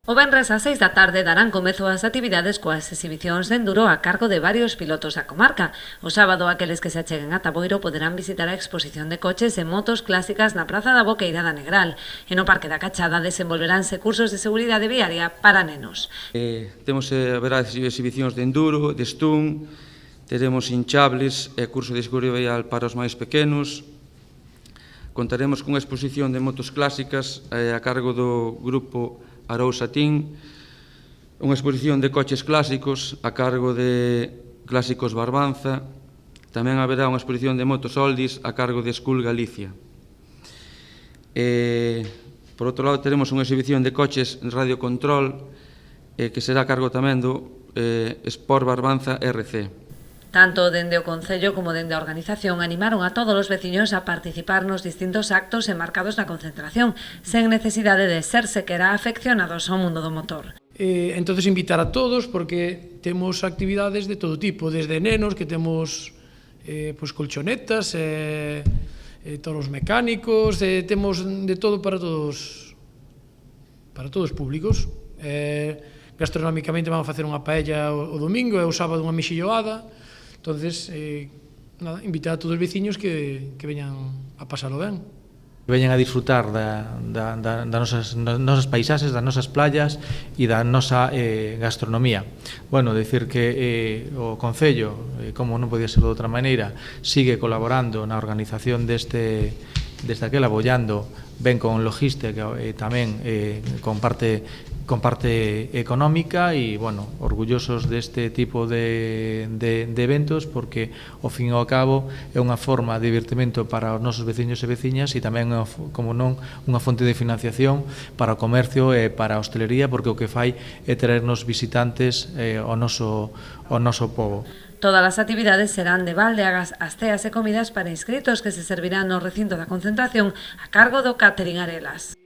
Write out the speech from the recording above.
O venres ás 6 da tarde darán comezo as actividades coas exhibicións de enduro a cargo de varios pilotos da comarca. O sábado, aqueles que se acheguen a Taboiro poderán visitar a exposición de coches e motos clásicas na Praza da Boqueira da Negral. E no Parque da Cachada desenvolveránse cursos de seguridade viaria para nenos. Haberá exhibicións de enduro, de stunt, teremos hinchables e curso de seguridade vial para os máis pequenos. Contaremos cunha exposición de motos clásicas a cargo do grupo Arousa Team, unha exposición de coches clásicos a cargo de Clásicos Barbanza. Tamén haberá unha exposición de motos oldies a cargo de School Galicia. Por outro lado, teremos unha exhibición de coches Radio Control que será a cargo tamén do Sport Barbanza RC. Tanto dende o Concello como dende a organización animaron a todos os veciños a participar nos distintos actos enmarcados na concentración, sen necesidade de ser sequera afeccionados ao mundo do motor. Entonces invitar a todos porque temos actividades de todo tipo, desde nenos que temos colchonetas, toros mecánicos, temos de todo para todos os públicos. Gastronómicamente vamos a facer unha paella o domingo e o sábado unha mexilloada. Entonces, invitar a todos os veciños que veñan a pasalo ben. Veñan a disfrutar das nosas paisaxes, das nosas playas e da nosa gastronomía. Bueno, decir que o Concello, como non podía ser de outra maneira, sigue colaborando na organización desde aquel, apoiando ben con logística e tamén con parte económica e, bueno, orgullosos deste tipo de eventos porque, ao fin e ao cabo, é unha forma de divertimento para os nosos veciños e veciñas e tamén, como non, unha fonte de financiación para o comercio e para a hostelería porque o que fai é traernos visitantes ao noso pobo. Todas as actividades serán de balde, as ceas e comidas para inscritos que se servirán no recinto da concentración a cargo do Catering Arelas.